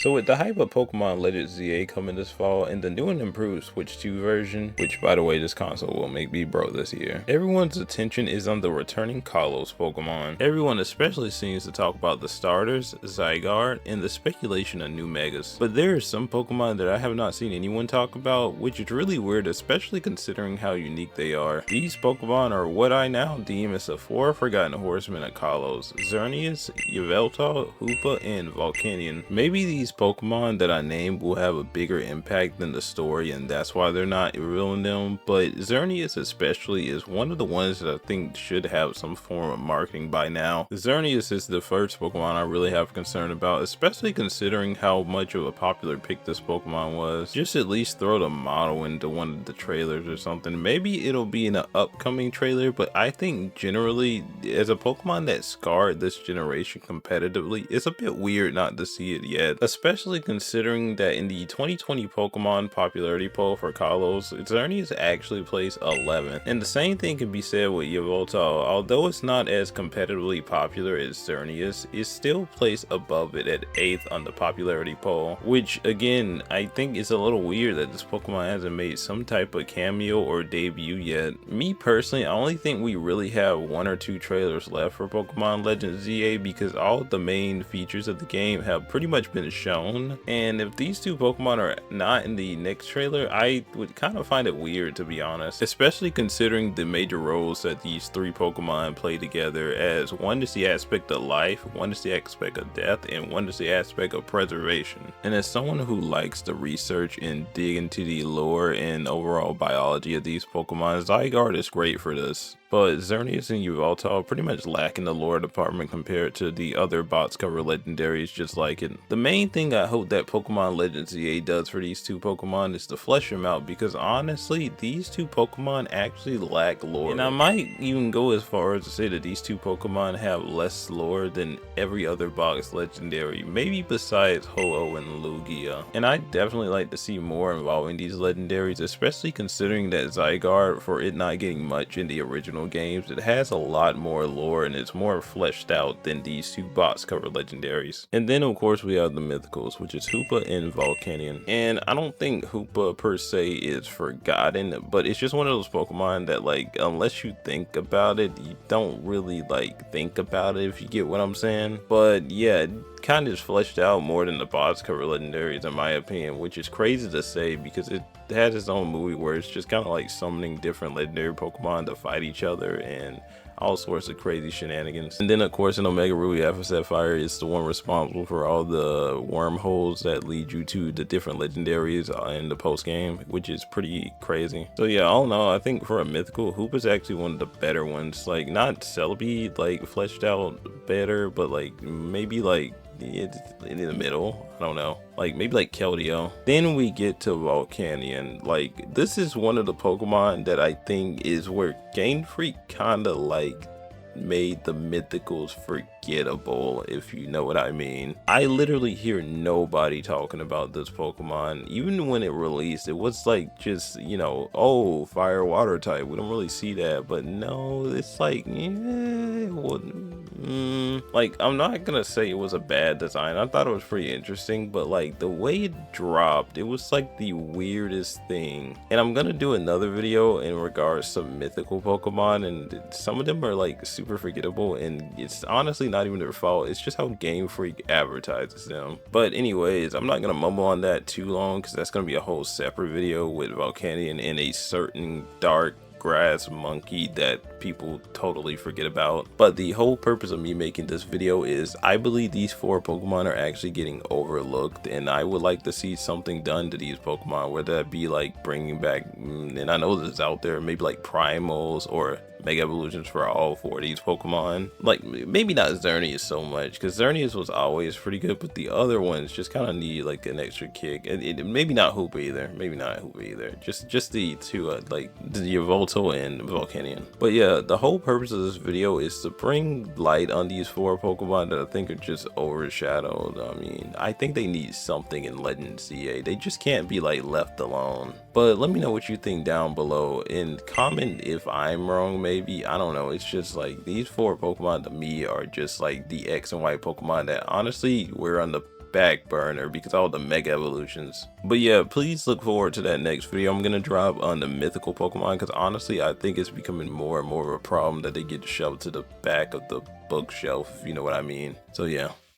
So with the hype of Pokemon Legends ZA coming this fall and the new and improved Switch 2 version, which by the way this console will make me broke this year, everyone's attention is on the returning Kalos Pokemon. Everyone especially seems to talk about the starters, Zygarde, and the speculation of new Megas. But there are some Pokemon that I have not seen anyone talk about, which is really weird, especially considering how unique they are. These Pokemon are what I now deem as the four forgotten horsemen of Kalos: Xerneas, Yveltal, Hoopa, and Volcanion. Maybe these Pokemon that I named will have a bigger impact than the story, and that's why they're not revealing them, but Xerneas especially is one of the ones that I think should have some form of marketing by now. Xerneas is the first Pokemon I really have concern about, especially considering how much of a popular pick this Pokemon was. Just at least throw the model into one of the trailers or something. Maybe it'll be in an upcoming trailer, but I think generally, as a Pokemon that scarred this generation competitively, it's a bit weird not to see it yet, especially considering that in the 2020 Pokemon popularity poll for Kalos, Xerneas actually placed 11th. And the same thing can be said with Yveltal. Although it's not as competitively popular as Xerneas, it's still placed above it at 8th on the popularity poll, which again, I think is a little weird that this Pokemon hasn't made some type of cameo or debut yet. Me personally, I only think we really have one or two trailers left for Pokemon Legends ZA because all of the main features of the game have pretty much been shown, and if these two Pokemon are not in the next trailer, I would kind of find it weird, to be honest, especially considering the major roles that these three Pokemon play together, as one is the aspect of life, one is the aspect of death, and one is the aspect of preservation. And as someone who likes to research and dig into the lore and overall biology of these Pokemon, Zygarde is great for this. But Xerneas and Yveltal pretty much lack in the lore department compared to the other box cover legendaries just like it. The main thing I hope that Pokemon Legends ZA does for these two Pokemon is to flesh them out, because honestly, these two Pokemon actually lack lore. And I might even go as far as to say that these two Pokemon have less lore than every other box legendary, maybe besides Ho-Oh and Lugia. And I'd definitely like to see more involving these legendaries, especially considering that Zygarde, for it not getting much in the original games, it has a lot more lore and it's more fleshed out than these two box cover legendaries. And then of course we have the mythicals, which is Hoopa and Volcanion. And I don't think Hoopa per se is forgotten, but it's just one of those Pokemon that, like, unless you think about it, you don't really like think about it, if you get what I'm saying. But yeah, it kind of is fleshed out more than the box cover legendaries in my opinion, which is crazy to say because it has its own movie where it's just kind of like summoning different legendary Pokemon to fight each other and all sorts of crazy shenanigans. And then of course in Omega Ruby Alpha Sapphire, is the one responsible for all the wormholes that lead you to the different legendaries in the post game, which is pretty crazy. So yeah, all in all, I think for a mythical, Hoop is actually one of the better ones. Like, not Celebi like fleshed out better, but like maybe like it's in the middle, I don't know, like maybe like Keldeo. Then we get to Volcanion. Like, this is one of the Pokemon that I think is where GameFreak kinda like made the mythicals forgettable, if you know what I mean. I literally hear nobody talking about this Pokemon. Even when it released, it was like just, you know, oh, fire water type, we don't really see that. But no, it's like, yeah, well, like, I'm not gonna say it was a bad design. I thought it was pretty interesting, but like the way it dropped, it was like the weirdest thing. And I'm gonna do another video in regards to mythical Pokemon, and some of them are like super forgettable, and it's honestly not even their fault. It's just how Game Freak advertises them. But anyways, I'm not gonna mumble on that too long because that's gonna be a whole separate video with Volcanion and a certain dark grass monkey that people totally forget about. But the whole purpose of me making this video is I believe these four Pokemon are actually getting overlooked, and I would like to see something done to these Pokemon, whether that be like bringing back, and I know this is out there, maybe like primals or Mega Evolutions for all four of these Pokemon. Like, maybe not Xerneas so much, because Xerneas was always pretty good, but the other ones just kind of need like an extra kick. And maybe not Hoopa either. Maybe not Hoopa either. Just the two, like the Yveltal and Volcanion. But yeah, the whole purpose of this video is to bring light on these four Pokemon that I think are just overshadowed. I mean, I think they need something in Legends ZA. They just can't be like left alone. But let me know what you think down below, and comment if I'm wrong, maybe. I don't know. It's just like these four Pokemon to me are just like the X and Y Pokemon that honestly were on the back burner because all the mega evolutions. But yeah, please look forward to that next video I'm gonna drop on the mythical Pokemon, because honestly I think it's becoming more and more of a problem that they get shoved to the back of the bookshelf, if you know what I mean. So yeah.